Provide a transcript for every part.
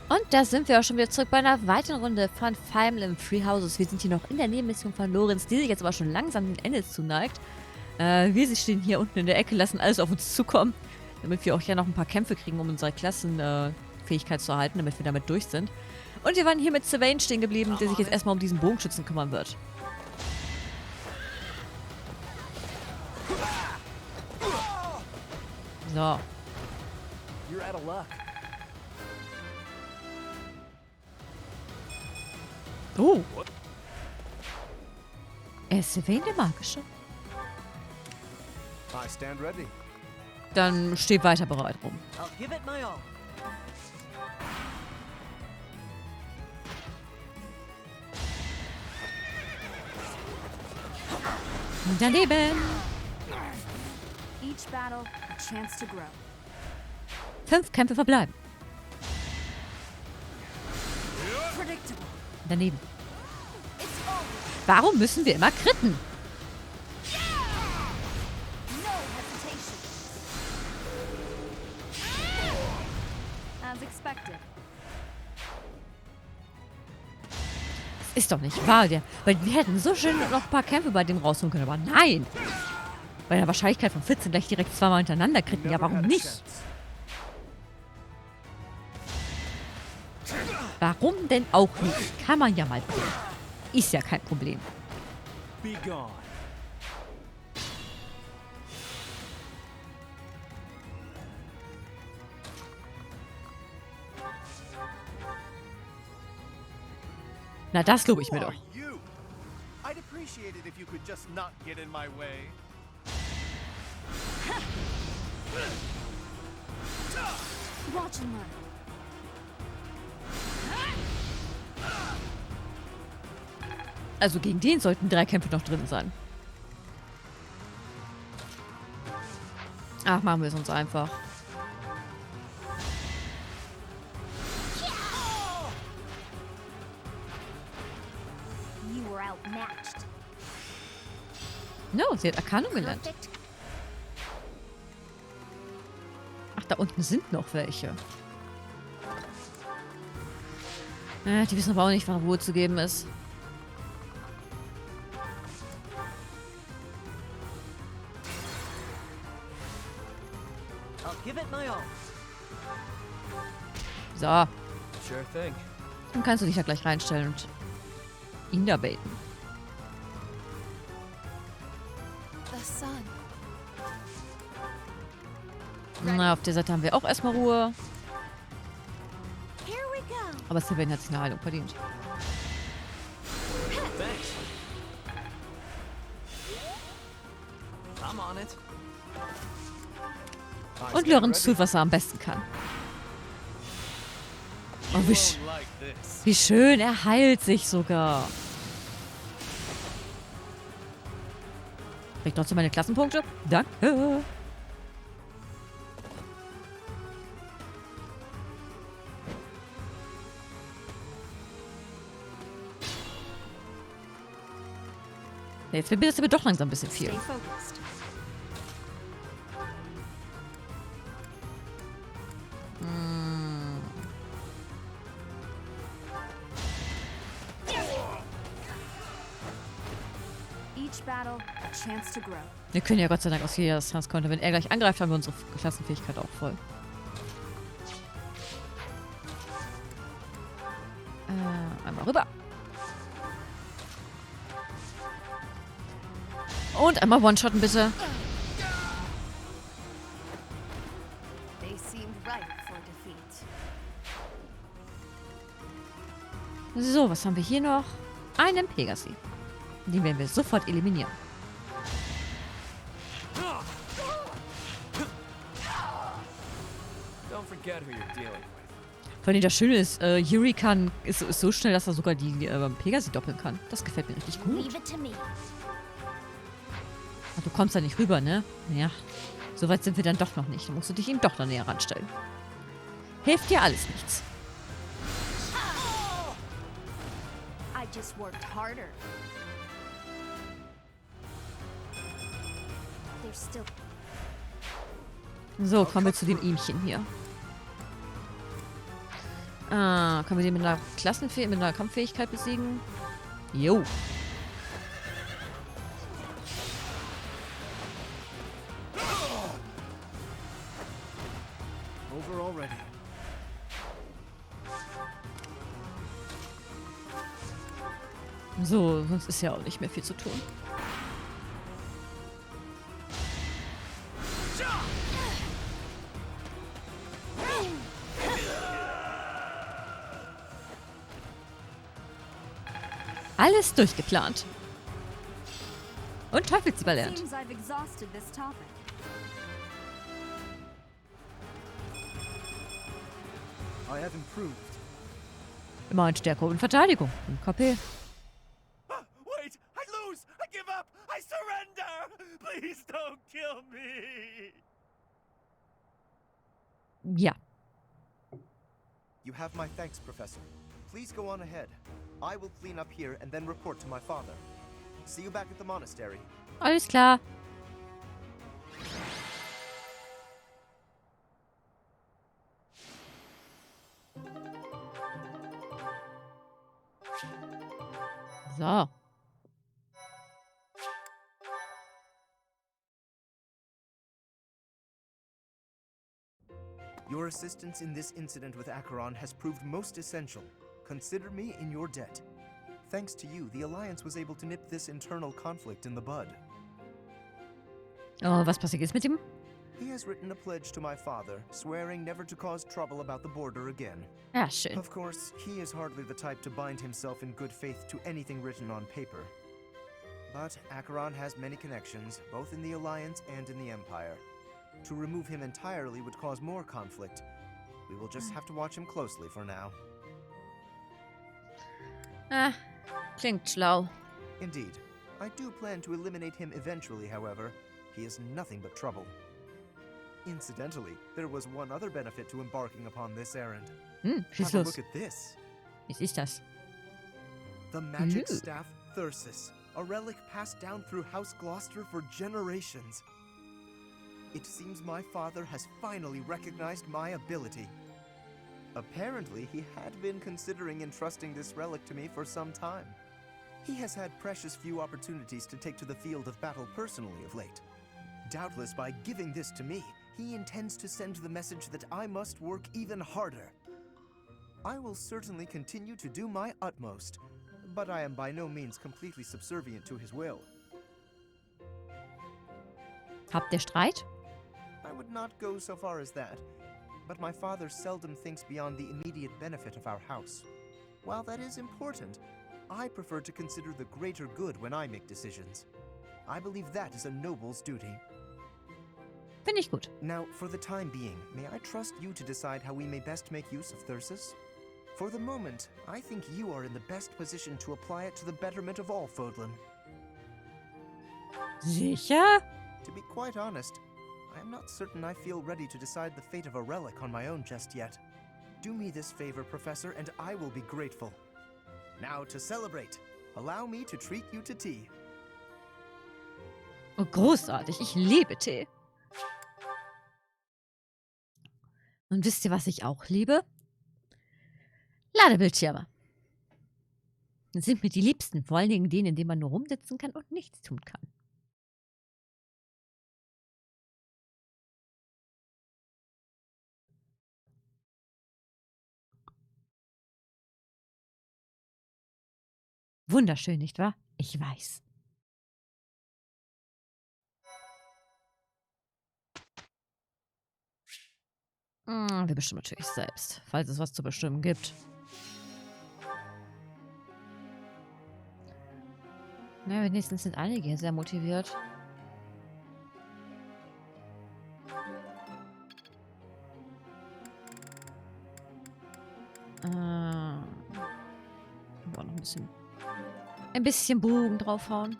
Und da sind wir auch schon wieder zurück bei einer weiteren Runde von Fire Emblem Three Houses. Wir sind hier noch in der Nebenmission von Lorenz, die sich jetzt aber schon langsam dem Ende zuneigt. Wir stehen hier unten in der Ecke, lassen alles auf uns zukommen, damit wir auch ja noch ein paar Kämpfe kriegen, um unsere Klassenfähigkeit zu erhalten, damit wir damit durch sind. Und wir waren hier mit Sylvain stehen geblieben, der sich jetzt erstmal um diesen Bogenschützen kümmern wird. So. Oh. Ist Sylvain der Magische? Dann steh weiter bereit rum. Daneben. 5 Kämpfe verbleiben. Daneben. Warum müssen wir immer kritten? Das ist doch nicht wahr. Weil wir hätten so schön noch ein paar Kämpfe bei dem rausholen können. Aber nein. Bei der Wahrscheinlichkeit von 14 gleich direkt zweimal hintereinander kritten. Ja, warum nicht? Warum denn auch nicht? Kann man ja mal probieren. Ist ja kein Problem. Na, das lobe ich mir doch. Also gegen den sollten 3 Kämpfe noch drin sein. Ach, machen wir es uns einfach. No, sie hat Arkanum gelernt. Ach, da unten sind noch welche. Die wissen aber auch nicht, wann Ruhe zu geben ist. So. Dann kannst du dich ja gleich reinstellen und ihn da baiten. Na, auf der Seite haben wir auch erstmal Ruhe. Aber Sylvain hat sich eine Heilung verdient. Und Lorenz tut, was er am besten kann. Oh, wie schön, er heilt sich sogar. Krieg trotzdem meine Klassenpunkte? Danke. Jetzt wird es aber doch langsam ein bisschen viel. Wir können ja Gott sei Dank aus jeder Distanz kontern. Wenn er gleich angreift, haben wir unsere Klassenfähigkeit auch voll. Einmal rüber. Und einmal One-Shotten, bitte. So, was haben wir hier noch? Einen Pegasi. Den werden wir sofort eliminieren. Vor allem das Schöne ist, Yuri ist so schnell, dass er sogar die Pegasi doppeln kann. Das gefällt mir richtig gut. Ach, du kommst da nicht rüber, ne? Ja, so weit sind wir dann doch noch nicht. Da musst du dich ihm doch noch näher ranstellen. Hilft dir alles nichts. So, kommen wir zu dem Ihmchen hier. Ah, können wir den mit einer mit einer Kampffähigkeit besiegen? Jo. Over already. So, sonst ist ja auch nicht mehr viel zu tun. Alles durchgeplant. Und Teufelsball lernt. Seems I've exhausted this topic. I have improved. Immer in Stärke und Verteidigung. Im KP. Wait! I lose! I give up! I surrender! Please don't kill me! Ja. You have my thanks, Professor. Please go on ahead. I will clean up here and then report to my father. See you back at the monastery. Alles klar. So. Your assistance in this incident with Acheron has proved most essential. Consider me in your debt. Thanks to you, the Alliance was able to nip this internal conflict in the bud. Oh, was passiert jetzt mit ihm? He has written a pledge to my father, swearing never to cause trouble about the border again. Ja, schön. Of course, he is hardly the type to bind himself in good faith to anything written on paper. But Acheron has many connections, both in the Alliance and in the Empire. To remove him entirely would cause more conflict. We will just have to watch him closely for now. Ah, klingt schlau. Indeed. I do plan to eliminate him eventually, however. He is nothing but trouble. Incidentally, there was one other benefit to embarking upon this errand. Schieß Have a los. look at this. Was ist das? The magic Ooh. staff Thyrsis, a relic passed down through House Gloucester for generations. It seems my father has finally recognized my ability. Apparently, he had been considering entrusting this relic to me for some time. He has had precious few opportunities to take to the field of battle personally of late. Doubtless, by giving this to me, he intends to send the message that I must work even harder. I will certainly continue to do my utmost, but I am by no means completely subservient to his will. Habt ihr Streit? I would not go so far as that, but my father seldom thinks beyond the immediate benefit of our house. While that is important, I prefer to consider the greater good when I make decisions. I believe that is a noble's duty. Finde ich gut. Now, for the time being, may I trust you to decide how we may best make use of Thyrsis? For the moment, I think you are in the best position to apply it to the betterment of all Fodlan. Sicher? To be quite honest, I am not certain I feel ready to decide the fate of a relic on my own just yet. Do me this favor, Professor, and I will be grateful. Now to celebrate, allow me to treat you to tea. Oh, großartig. Ich liebe Tee. Und wisst ihr, was ich auch liebe? Ladebildschirme. Das sind mir die liebsten. Vor allen Dingen denen, in denen man nur rumsitzen kann und nichts tun kann. Wunderschön, nicht wahr? Ich weiß. Wir bestimmen natürlich selbst, falls es was zu bestimmen gibt. Na, wenigstens sind einige sehr motiviert. Aber noch ein bisschen Bogen draufhauen.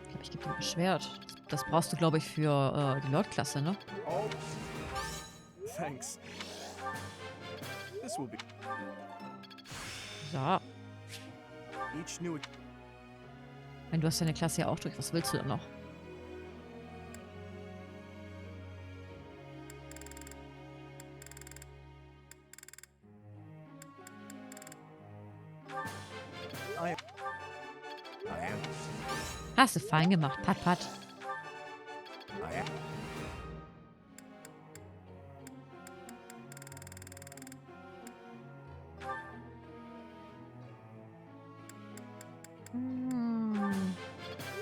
Ich glaube, ich gebe dir ein Schwert. Das brauchst du, glaube ich, für die Lordklasse, ne? Oh. Thanks. This will be So. each new. Wenn du hast deine Klasse ja auch durch. Was willst du denn noch? Hast du fein gemacht. Pat, pat. Oh, yeah?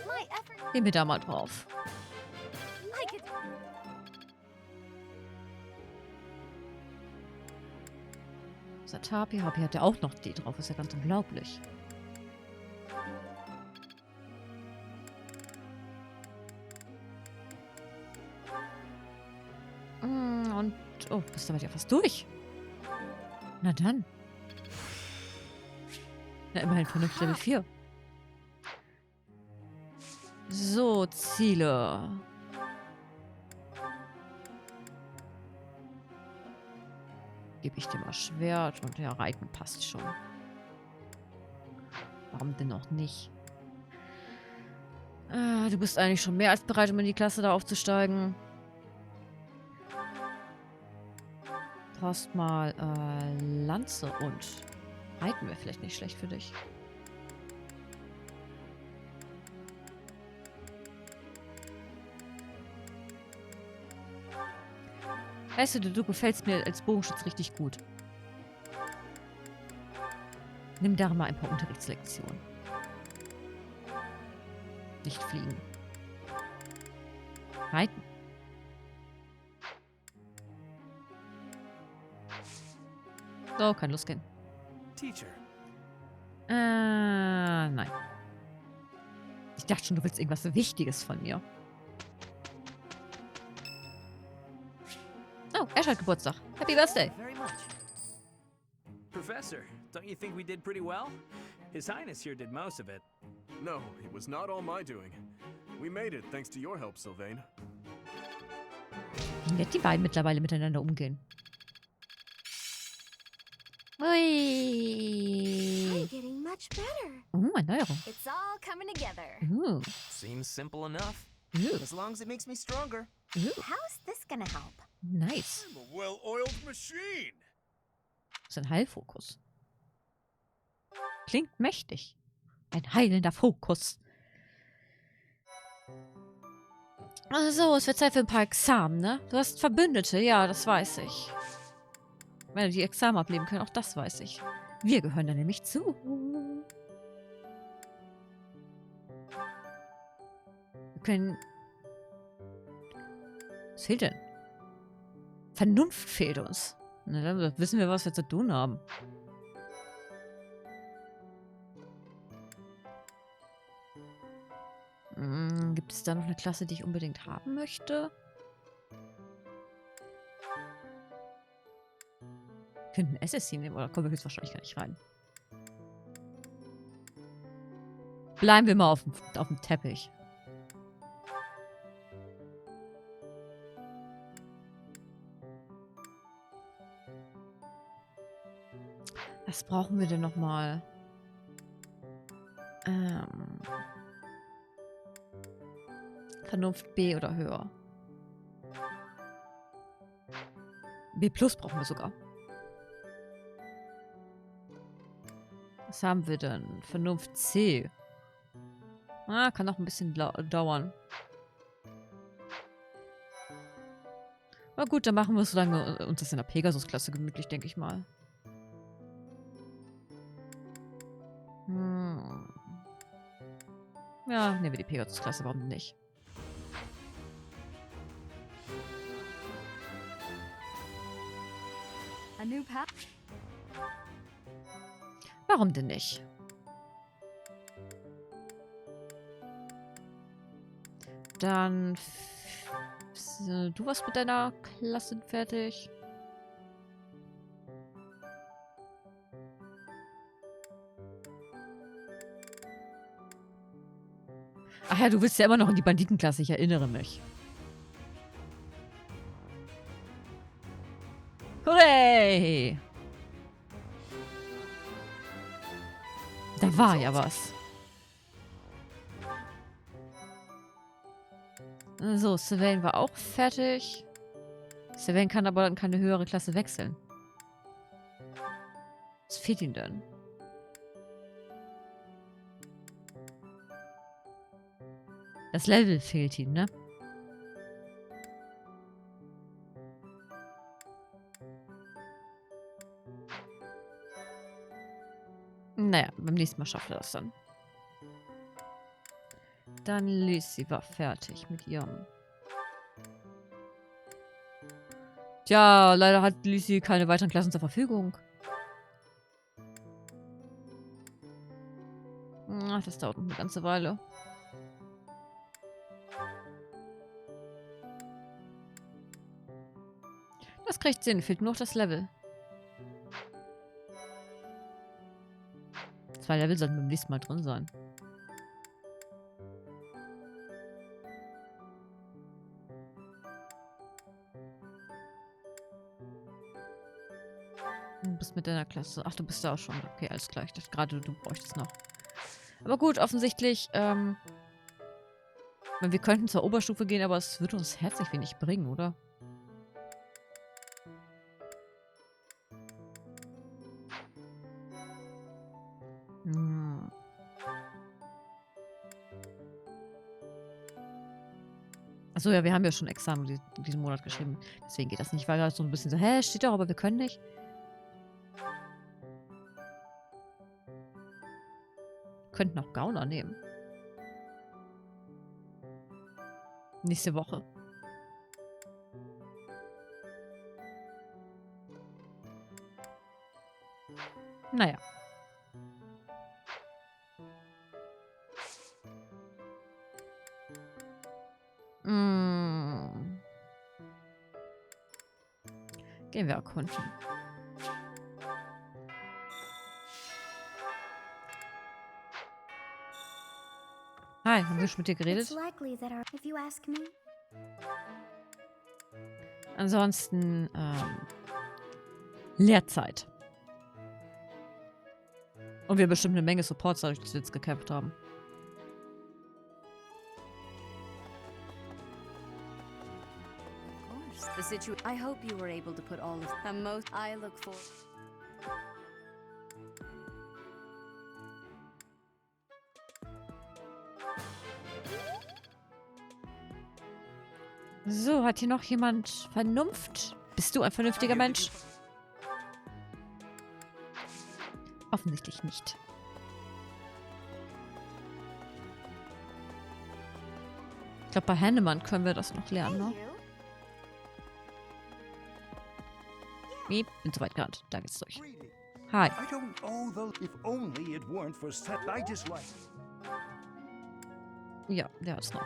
My effort. Gehen wir da mal drauf. Like it. Satapi, Hapi hat ja auch noch D drauf. Ist ja ganz unglaublich. Und... Oh, du bist damit ja fast durch. Na dann. Na, immerhin vernünftig Level 4. So, Ziele. Gebe ich dir mal Schwert und ja, Reiten passt schon. Warum denn noch nicht? Du bist eigentlich schon mehr als bereit, um in die Klasse da aufzusteigen. Du brauchst mal Lanze und Reiten wäre vielleicht nicht schlecht für dich. Weißt du, du gefällst mir als Bogenschütz richtig gut. Nimm da mal ein paar Unterrichtslektionen. Nicht fliegen. Reiten. So, kann losgehen. Teacher. Nein. Ich dachte schon, du willst irgendwas Wichtiges von mir. Oh, Ash hat Geburtstag. Happy Birthday. Very much. Professor, don't you think we did pretty well? His Highness here did most of it. No, it was not all my doing. We made it thanks to your help, Sylvain. Wie nett die beiden mittlerweile miteinander umgehen. I'm Ui. getting much better. Erneuerung. It's all coming together. Seems simple enough. As long as it makes me stronger. How's this gonna help? Nice. I'm a well-oiled machine. Das ist ein Heilfokus. Klingt mächtig. Ein heilender Fokus. Also, es wird Zeit für ein paar Examen, ne? Du hast Verbündete, ja, das weiß ich. Wenn die Examen ablegen können, auch das weiß ich. Wir gehören da nämlich zu. Wir können... Was fehlt denn? Vernunft fehlt uns. Na, dann wissen wir, was wir zu tun haben. Gibt es da noch eine Klasse, die ich unbedingt haben möchte? Wir könnten SSC nehmen, oder kommen wir höchstwahrscheinlich gar nicht rein. Bleiben wir mal auf dem Teppich. Was brauchen wir denn nochmal? Vernunft B oder höher. B+ brauchen wir sogar. Was haben wir denn? Vernunft C. Kann noch ein bisschen dauern. Na gut, dann machen wir es, solange uns das in der Pegasus-Klasse gemütlich, denke ich mal. Ja, nehmen wir die Pegasus-Klasse, warum denn nicht? A new path. Warum denn nicht? Dann... Du warst mit deiner Klasse fertig. Ach ja, du willst ja immer noch in die Banditenklasse, ich erinnere mich. Hooray! Da war ja was. So, Sylvain war auch fertig. Sylvain kann aber in keine höhere Klasse wechseln. Was fehlt ihm denn? Das Level fehlt ihm, ne? Naja, beim nächsten Mal schafft er das dann. Dann Lucy war fertig mit ihrem. Tja, leider hat Lucy keine weiteren Klassen zur Verfügung. Ach, das dauert noch eine ganze Weile. Das kriegt Sinn, fehlt nur noch das Level. 2 Level sollten beim nächsten Mal drin sein. Du bist mit deiner Klasse. Ach, du bist da auch schon. Okay, alles klar. Ich dachte gerade, du bräuchtest noch. Aber gut, offensichtlich, wir könnten zur Oberstufe gehen, aber es würde uns herzlich wenig bringen, oder? Hm. Achso, ja, wir haben ja schon Examen diesen Monat geschrieben. Deswegen geht das nicht. Ich war gerade so ein bisschen so, hä, steht doch, aber wir können nicht. Könnten auch Gauner nehmen. Nächste Woche. Naja. Gehen wir erkunden. Hi, haben wir schon mit dir geredet? Ansonsten, Lehrzeit. Und wir bestimmt eine Menge Supports dadurch, dass wir jetzt gekämpft haben. I hope you were able to put all of the most I look for. So, hat hier noch jemand Vernunft? Bist du ein vernünftiger Mensch? Offensichtlich nicht. Ich glaube, bei Hannemann können wir das noch lernen, ne? Miep, bin zu weit gerannt. Da geht's durch. Hi. I don't owe the. If only it weren't for set. I dislike. Ja, der hat's noch.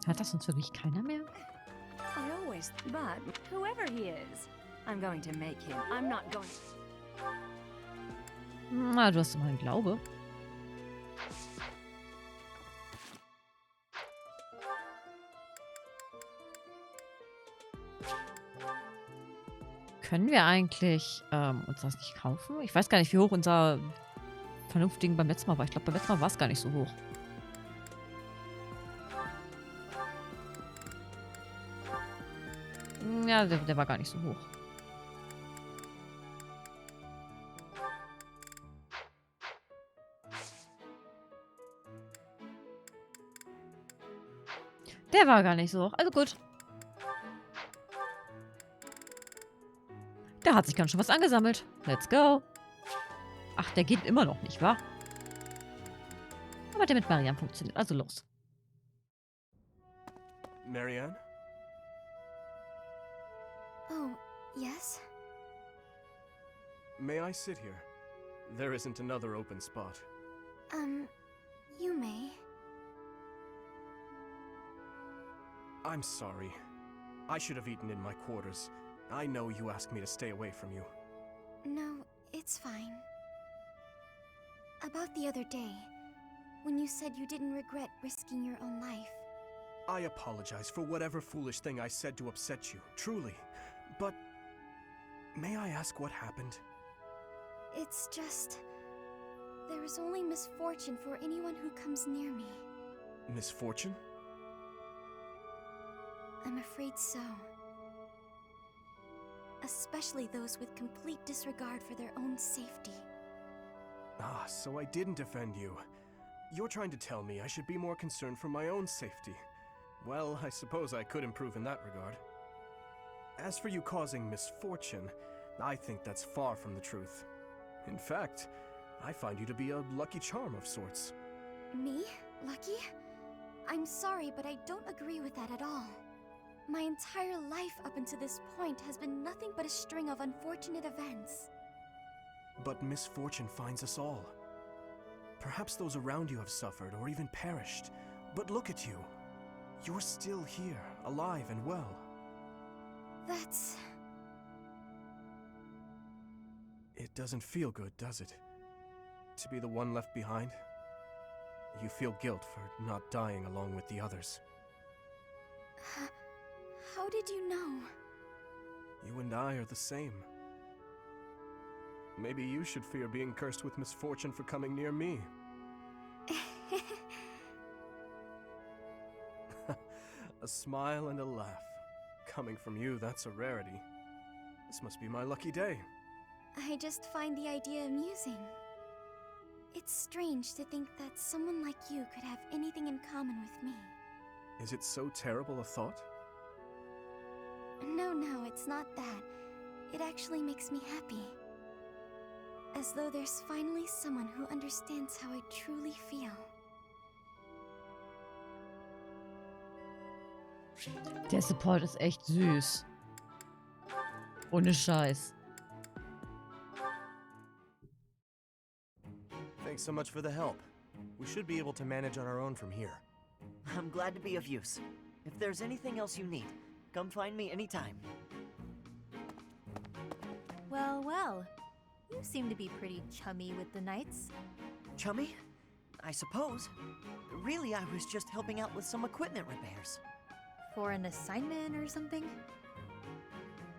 Hat das uns wirklich keiner mehr? I always, but whoever he is, I'm going to make him. I'm not going. Na, du hast doch mal einen Glaube. Können wir eigentlich uns das nicht kaufen? Ich weiß gar nicht, wie hoch unser Vernunftding beim letzten Mal war. Ich glaube, beim letzten Mal war es gar nicht so hoch. Ja, der war gar nicht so hoch. Der war gar nicht so hoch. Also gut. Da hat sich ganz schön was angesammelt. Let's go. Ach, der geht immer noch nicht, wa? Aber der mit Marianne funktioniert. Also los. Marianne? Oh, yes? May I sit here? There isn't another open spot. You may. I'm sorry. I should have eaten in my quarters. I know you asked me to stay away from you. No, it's fine. About the other day, when you said you didn't regret risking your own life. I apologize for whatever foolish thing I said to upset you, truly. But may I ask what happened? It's just... there is only misfortune for anyone who comes near me. Misfortune? I'm afraid so. Especially those with complete disregard for their own safety. Ah, so I didn't offend you. You're trying to tell me I should be more concerned for my own safety. Well, I suppose I could improve in that regard. As for you causing misfortune, I think that's far from the truth. In fact, I find you to be a lucky charm of sorts. Me? Lucky? I'm sorry, but I don't agree with that at all. My entire life up until this point has been nothing but a string of unfortunate events. But misfortune finds us all. Perhaps those around you have suffered or even perished. But look at you. You're still here, alive and well. That's... It doesn't feel good, does it? To be the one left behind? You feel guilt for not dying along with the others. How did you know? You and I are the same. Maybe you should fear being cursed with misfortune for coming near me. A smile and a laugh. Coming from you, that's a rarity. This must be my lucky day. I just find the idea amusing. It's strange to think that someone like you could have anything in common with me. Is it so terrible a thought? No, it's not that. It actually makes me happy. As though there's finally someone who understands how I truly feel. Der Support ist echt süß. Ohne Scheiß. Thanks so much for the help. We should be able to manage on our own from here. I'm glad to be of use. If there's anything else you need, come find me anytime. Well. You seem to be pretty chummy with the knights. Chummy? I suppose. Really, I was just helping out with some equipment repairs. For an assignment or something?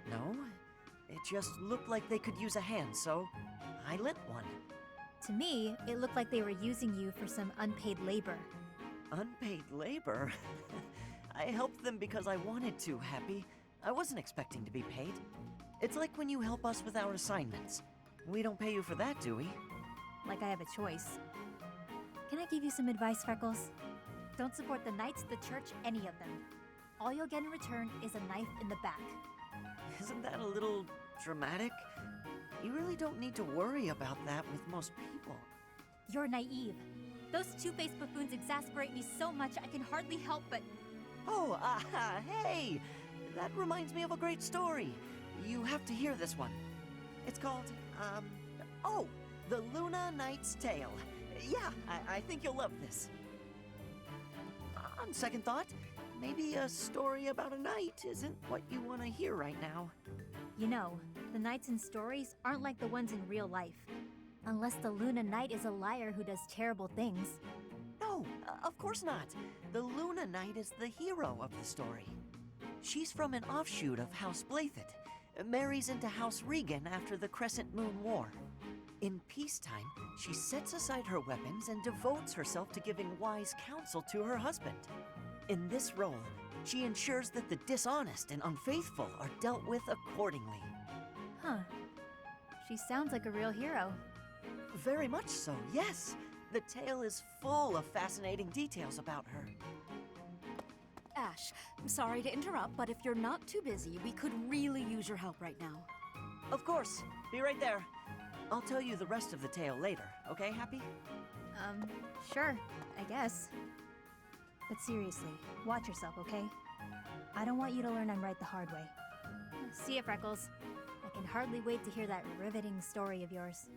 No, it just looked like they could use a hand, so I lent one. To me, it looked like they were using you for some unpaid labor. Unpaid labor? I helped them because I wanted to, Happy. I wasn't expecting to be paid. It's like when you help us with our assignments. We don't pay you for that, do we? Like I have a choice. Can I give you some advice, Freckles? Don't support the knights, the church, any of them. All you'll get in return is a knife in the back. Isn't that a little dramatic? You really don't need to worry about that with most people. You're naive. Those two-faced buffoons exasperate me so much I can hardly help but... Oh, hey! That reminds me of a great story. You have to hear this one. It's called, The Luna Knight's Tale. Yeah, I think you'll love this. On second thought, maybe a story about a knight isn't what you want to hear right now. You know, the knights in stories aren't like the ones in real life. Unless the Luna Knight is a liar who does terrible things. No, of course not. The Luna Knight is the hero of the story. She's from an offshoot of House Blathet, marries into House Regan after the Crescent Moon War. In peacetime, she sets aside her weapons and devotes herself to giving wise counsel to her husband. In this role, she ensures that the dishonest and unfaithful are dealt with accordingly. Huh. She sounds like a real hero. Very much so, yes. The tale is full of fascinating details about her. Ash, I'm sorry to interrupt, but if you're not too busy, we could really use your help right now. Of course. Be right there. I'll tell you the rest of the tale later, okay, Happy? Sure, I guess. But seriously, watch yourself, okay? I don't want you to learn I'm right the hard way. See ya, Freckles. I can hardly wait to hear that riveting story of yours.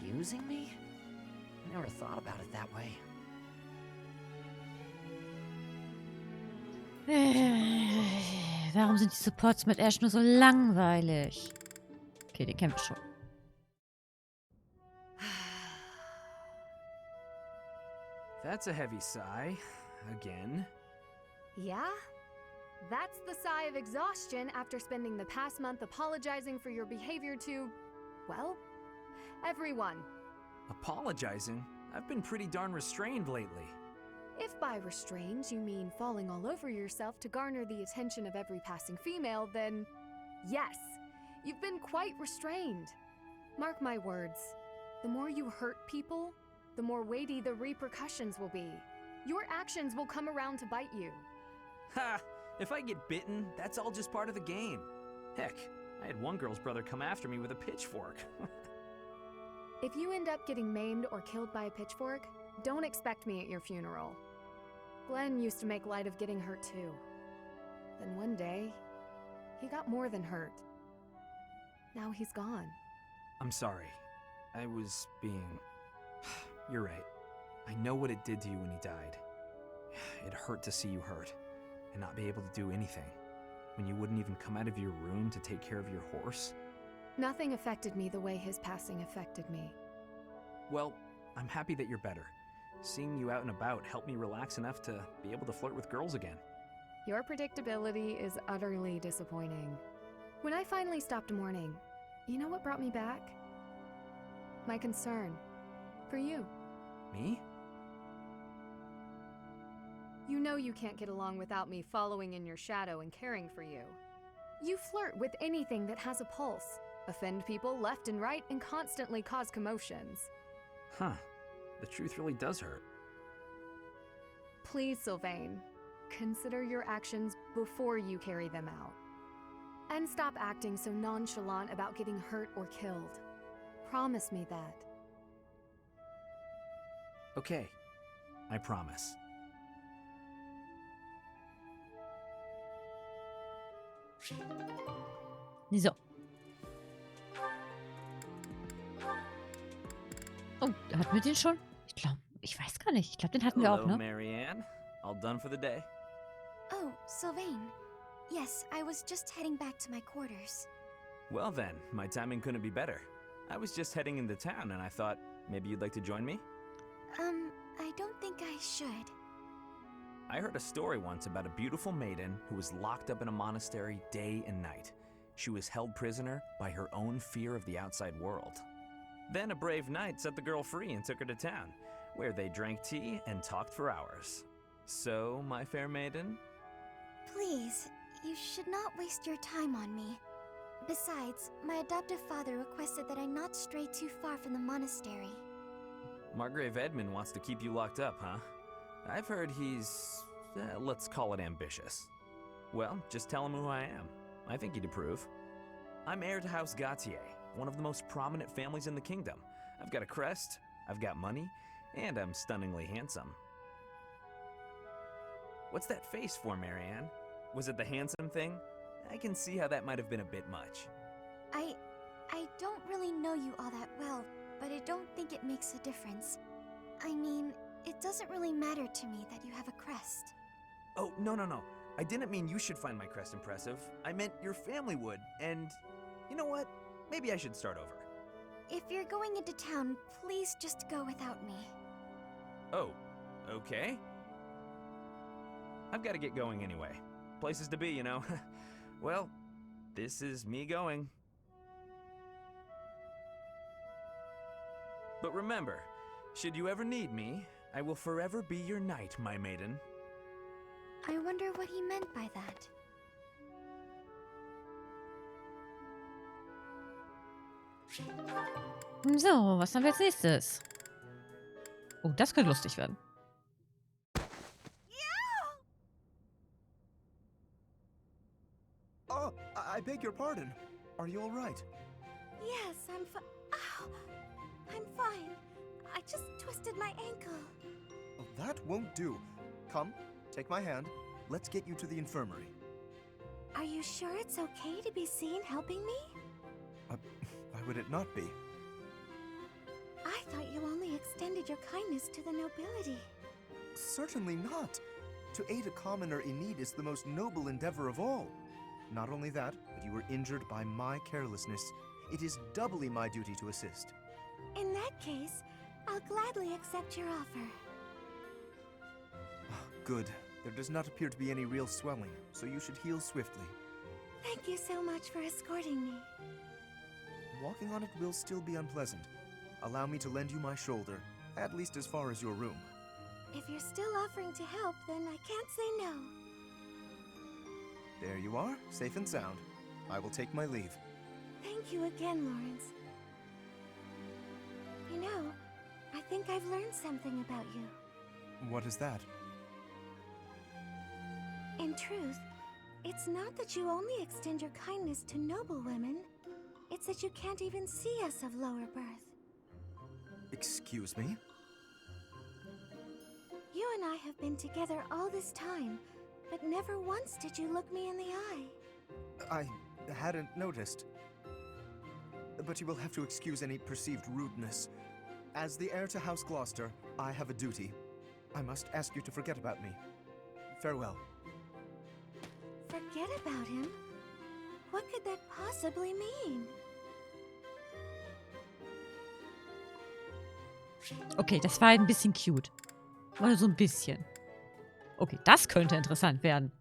Using me? I never thought about it that way. Warum sind die Supports mit Ash nur so langweilig? Okay, den kennen wir schon. That's a heavy sigh. Again. Yeah? That's the sigh of exhaustion after spending the past month apologizing for your behavior to, well, everyone. Apologizing? I've been pretty darn restrained lately. If by restrained you mean falling all over yourself to garner the attention of every passing female, then yes, you've been quite restrained. Mark my words. The more you hurt people, the more weighty the repercussions will be. Your actions will come around to bite you. Ha! If I get bitten, that's all just part of the game. Heck, I had one girl's brother come after me with a pitchfork. If you end up getting maimed or killed by a pitchfork, don't expect me at your funeral. Glenn used to make light of getting hurt too. Then one day, he got more than hurt. Now he's gone. I'm sorry. I was being... You're right. I know what it did to you when he died. It hurt to see you hurt, and not be able to do anything. When you wouldn't even come out of your room to take care of your horse. Nothing affected me the way his passing affected me. Well, I'm happy that you're better. Seeing you out and about helped me relax enough to be able to flirt with girls again. Your predictability is utterly disappointing. When I finally stopped mourning, you know what brought me back? My concern for you. Me? You know you can't get along without me following in your shadow and caring for you. You flirt with anything that has a pulse, offend people left and right, and constantly cause commotions. Huh. The truth really does hurt. Please, Sylvain, consider your actions before you carry them out. And stop acting so nonchalant about getting hurt or killed. Promise me that. Okay. I promise. So. Oh, hatten wir den schon? Ich weiß gar nicht. Ich glaube, den hatten wir auch, Hello, ne? Marianne. All done for the day? Oh, Sylvain. Yes, I was just heading back to my quarters. Well then, my timing couldn't be better. I was just heading into town and I thought maybe you'd like to join me? I don't think I should. I heard a story once about a beautiful maiden who was locked up in a monastery day and night. She was held prisoner by her own fear of the outside world. Then a brave knight set the girl free and took her to town, where they drank tea and talked for hours. So, my fair maiden? Please, you should not waste your time on me. Besides, my adoptive father requested that I not stray too far from the monastery. Margrave Edmund wants to keep you locked up, huh? I've heard he's, let's call it ambitious. Well, just tell him who I am. I think he'd approve. I'm heir to House Gautier, one of the most prominent families in the kingdom. I've got a crest, I've got money, and I'm stunningly handsome. What's that face for, Marianne? Was it the handsome thing? I can see how that might have been a bit much. I don't really know you all that well, but I don't think it makes a difference. I mean, it doesn't really matter to me that you have a crest. Oh, no. I didn't mean you should find my crest impressive. I meant your family would, and you know what? Maybe I should start over. If you're going into town, please just go without me. Oh, okay. I've got to get going anyway. Places to be, you know. Well, this is me going. But remember, should you ever need me, I will forever be your knight, my maiden. I wonder what he meant by that. So, was haben wir als nächstes? Oh, das könnte lustig werden. Oh, I beg your pardon. Are you all right? Yes, Ow! I'm fine. I just twisted my ankle. Oh, that won't do. Come, take my hand. Let's get you to the infirmary. Are you sure it's okay to be seen helping me? Why would it not be? I thought you only extended your kindness to the nobility. Certainly not. To aid a commoner in need is the most noble endeavor of all. Not only that, but you were injured by my carelessness. It is doubly my duty to assist. In that case, I'll gladly accept your offer. Good. There does not appear to be any real swelling, so you should heal swiftly. Thank you so much for escorting me. Walking on it will still be unpleasant. Allow me to lend you my shoulder, at least as far as your room. If you're still offering to help, then I can't say no. There you are, safe and sound. I will take my leave. Thank you again, Lawrence. You know, I think I've learned something about you. What is that? In truth, it's not that you only extend your kindness to noble women. It's that you can't even see us of lower birth. Excuse me? You and I have been together all this time, but never once did you look me in the eye. I hadn't noticed. But you will have to excuse any perceived rudeness. As the heir to House Gloucester, I have a duty. I must ask you to forget about me. Farewell. Forget about him? What could that possibly mean? Okay, das war ein bisschen cute. Oder so ein bisschen. Okay, das könnte interessant werden.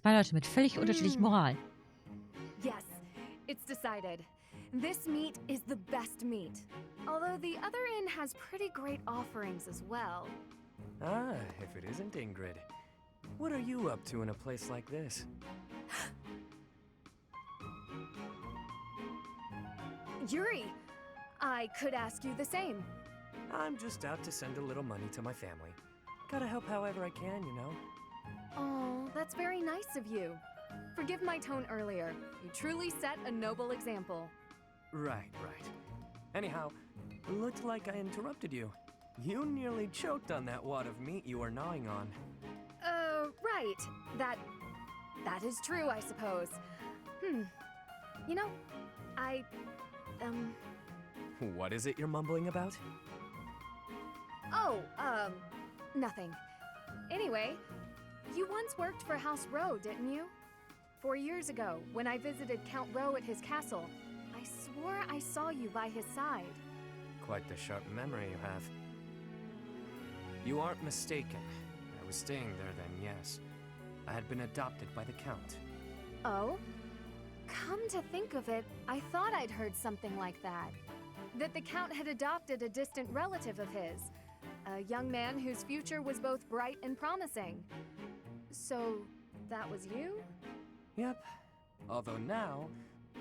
Zwei Leute mit völlig unterschiedlicher Moral. Yes, it's decided. This meat is the best meat. Although the other inn has pretty great offerings as well. Ah, if it isn't Ingrid. What are you up to in a place like this? Yuri, I could ask you the same. I'm just out to send a little money to my family. Gotta help however I can, you know? Oh, that's very nice of you. Forgive my tone earlier. You truly set a noble example. Right. Anyhow, looked like I interrupted you. You nearly choked on that wad of meat you were gnawing on. Right. That is true, I suppose. You know, What is it you're mumbling about? Oh, nothing. Anyway, you once worked for House Rowe, didn't you? 4 years ago, when I visited Count Rowe at his castle, I swore I saw you by his side. Quite the sharp memory you have. You aren't mistaken. I was staying there then, yes. I had been adopted by the Count. Oh? Come to think of it, I thought I'd heard something like that. That the Count had adopted a distant relative of his. A young man whose future was both bright and promising. So, that was you? Yep. Although now,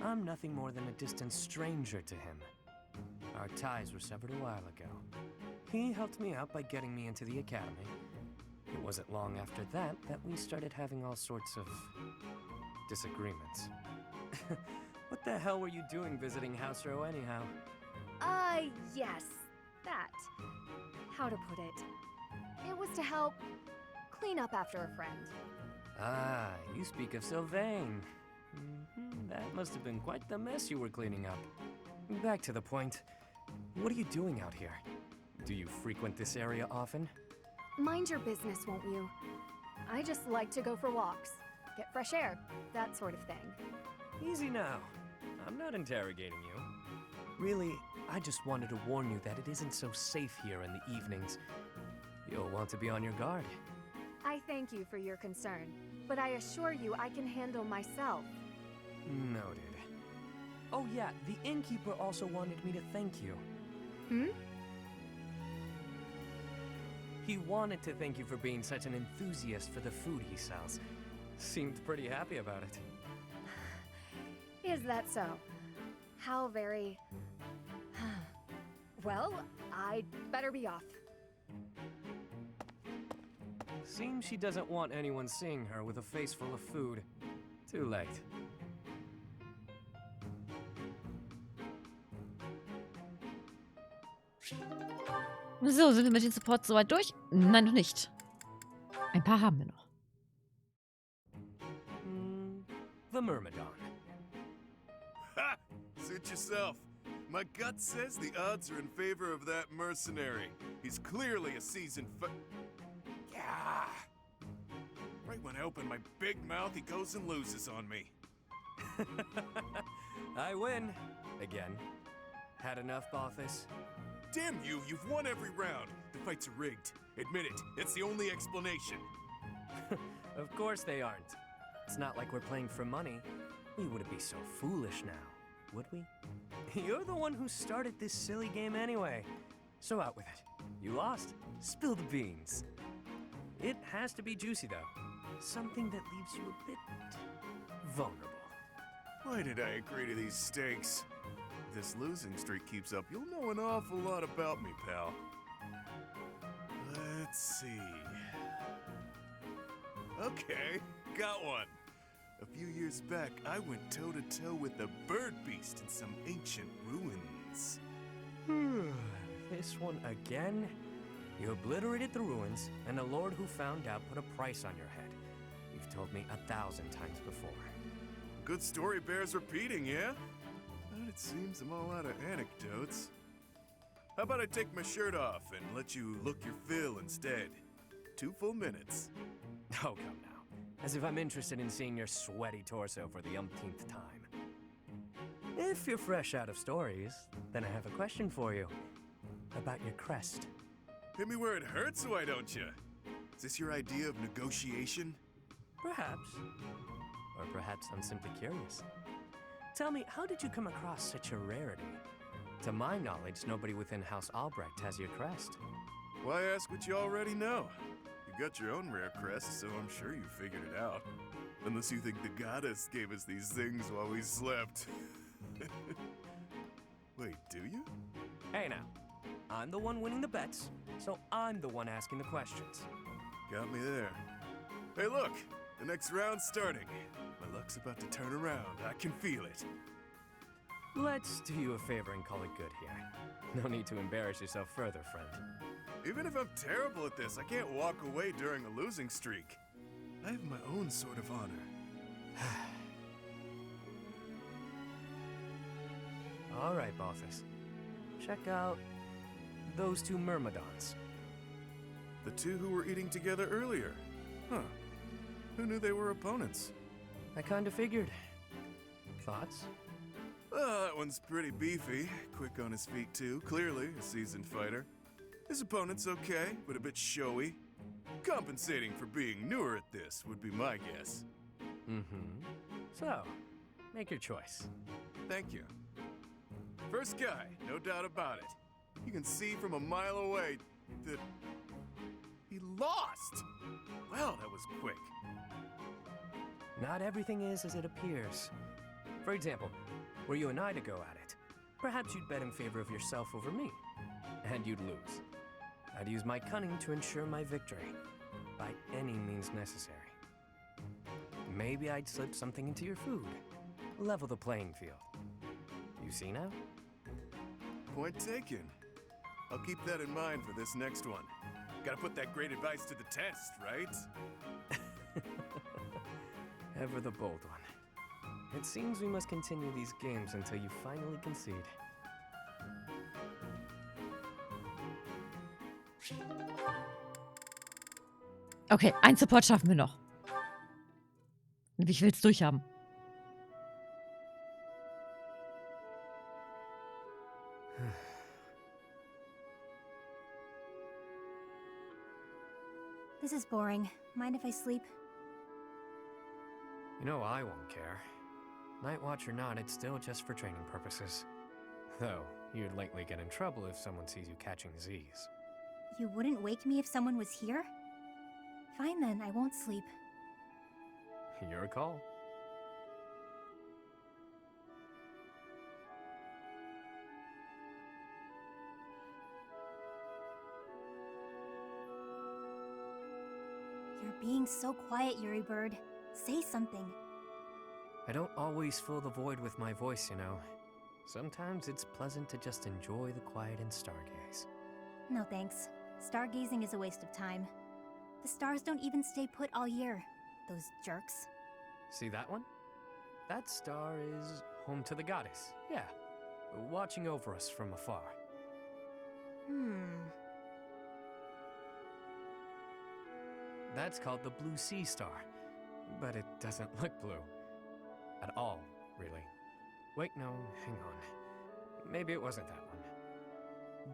I'm nothing more than a distant stranger to him. Our ties were severed a while ago. He helped me out by getting me into the academy. It wasn't long after that we started having all sorts of disagreements. What the hell were you doing visiting House Rowe anyhow? Yes, that. How to put it? It was to help clean up after a friend. Ah, you speak of Sylvain. That must have been quite the mess you were cleaning up. Back to the point. What are you doing out here? Do you frequent this area often? Mind your business, won't you? I just like to go for walks, get fresh air, that sort of thing. Easy now. I'm not interrogating you. Really, I just wanted to warn you that it isn't so safe here in the evenings. You'll want to be on your guard. I thank you for your concern, but I assure you I can handle myself. Noted. Oh yeah, the innkeeper also wanted me to thank you. He wanted to thank you for being such an enthusiast for the food he sells. Seemed pretty happy about it. Is that so? How very... Well, I'd better be off. Seems she doesn't want anyone seeing her with a face full of food. Too late. So, sind wir mit den Supports soweit durch? Nein, noch nicht. Ein paar haben wir noch. The Myrmidon. Ha! Suit yourself. My gut says the odds are in favor of that mercenary. He's clearly a seasoned Yeah. Right when I open my big mouth, he goes and loses on me. I win. Again. Had enough, Balthus? Damn you, you've won every round. The fights are rigged. Admit it, that's the only explanation. Of course they aren't. It's not like we're playing for money. We wouldn't be so foolish now, would we? You're the one who started this silly game anyway. So out with it. You lost. Spill the beans. It has to be juicy, though. Something that leaves you a bit vulnerable. Why did I agree to these stakes? this losing streak keeps up, you'll know an awful lot about me, pal. Let's see. Okay, got one. A few years back, I went toe-to-toe with the bird beast in some ancient ruins. This one again? You obliterated the ruins, and the Lord who found out put a price on your head. You've told me 1,000 times before. Good story bears repeating, yeah? But it seems I'm all out of anecdotes. How about I take my shirt off and let you look your fill instead? 2 full minutes. Oh, come now. As if I'm interested in seeing your sweaty torso for the umpteenth time. If you're fresh out of stories, then I have a question for you. About your crest. Hit me where it hurts, why don't you? Is this your idea of negotiation? Perhaps. Or perhaps I'm simply curious. Tell me, how did you come across such a rarity? To my knowledge, nobody within House Albrecht has your crest. Why ask what you already know? You got your own rare crest, so I'm sure you figured it out. Unless you think the goddess gave us these things while we slept. Wait, do you? Hey now, I'm the one winning the bets, so I'm the one asking the questions. Got me there. Hey look, the next round's starting. My luck's about to turn around, I can feel it. Let's do you a favor and call it good here. No need to embarrass yourself further, friend. Even if I'm terrible at this, I can't walk away during a losing streak. I have my own sort of honor. All right, Balthus. Check out those 2 myrmidons. The 2 who were eating together earlier. Huh. Who knew they were opponents? I kinda figured. Thoughts? That one's pretty beefy. Quick on his feet, too. Clearly a seasoned fighter. His opponent's okay, but a bit showy. Compensating for being newer at this would be my guess. So, make your choice. Thank you. First guy, no doubt about it. You can see from a mile away that he lost. Well, that was quick. Not everything is as it appears. For example, were you and I to go at it, perhaps you'd bet in favor of yourself over me, and you'd lose. I'd use my cunning to ensure my victory, by any means necessary. Maybe I'd slip something into your food, level the playing field. You see now? Point taken. I'll keep that in mind for this next one. Gotta put that great advice to the test, right? Ever the bold one. It seems we must continue these games until you finally concede. Okay, ein Support schaffen wir noch. Und ich will's durchhaben. This is boring. Mind if I sleep? You know I won't care. Night watch or not, it's still just for training purposes. Though, you'd likely get in trouble if someone sees you catching Z's. You wouldn't wake me if someone was here? Fine then, I won't sleep. Your call. You're being so quiet, Yuri Bird. Say something. I don't always fill the void with my voice, you know. Sometimes it's pleasant to just enjoy the quiet and stargaze. No thanks. Stargazing is a waste of time. The stars don't even stay put all year. Those jerks. See that one? That star is home to the goddess, yeah. Watching over us from afar. That's called the Blue Sea Star. But it doesn't look blue. At all, really. Wait, no, hang on. Maybe it wasn't that one.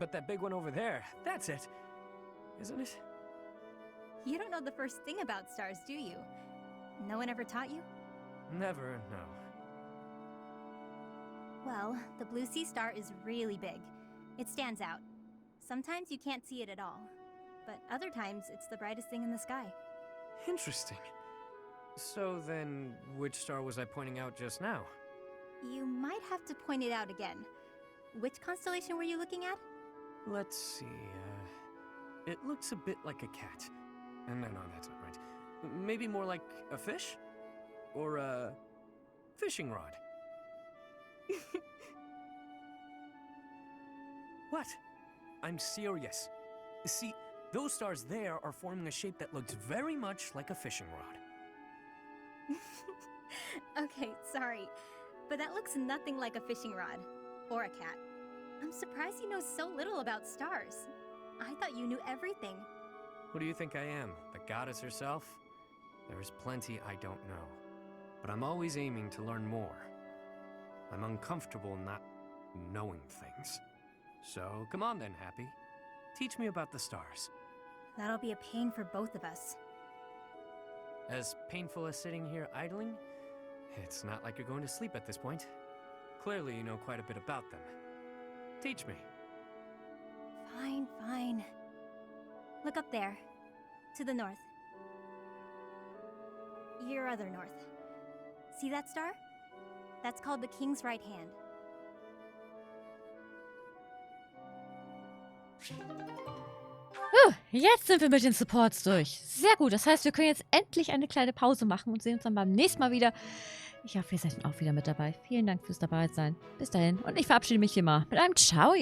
But that big one over there, that's it. Isn't it? You don't know the first thing about stars, do you? No one ever taught you? Never, no. Well, the Blue Sea Star is really big. It stands out. Sometimes you can't see it at all. But other times, it's the brightest thing in the sky. Interesting. So then, which star was I pointing out just now? You might have to point it out again. Which constellation were you looking at? Let's see, it looks a bit like a cat. No, that's not right. Maybe more like a fish? Or a fishing rod. What? I'm serious. See, those stars there are forming a shape that looks very much like a fishing rod. Okay, sorry. But that looks nothing like a fishing rod. Or a cat. I'm surprised you know so little about stars. I thought you knew everything. Who do you think I am? The goddess herself? There's plenty I don't know. But I'm always aiming to learn more. I'm uncomfortable not knowing things. So, come on then, Happy. Teach me about the stars. That'll be a pain for both of us. As painful as sitting here idling, it's not like you're going to sleep at this point. Clearly you know quite a bit about them. Teach me. Fine. Look up there. To the north. Your other north. See that star? That's called the King's right hand. Jetzt sind wir mit den Supports durch. Sehr gut, das heißt, wir können jetzt endlich eine kleine Pause machen und sehen uns dann beim nächsten Mal wieder. Ich hoffe, ihr seid dann auch wieder mit dabei. Vielen Dank fürs Dabeisein. Bis dahin und ich verabschiede mich hier mal mit einem Ciao.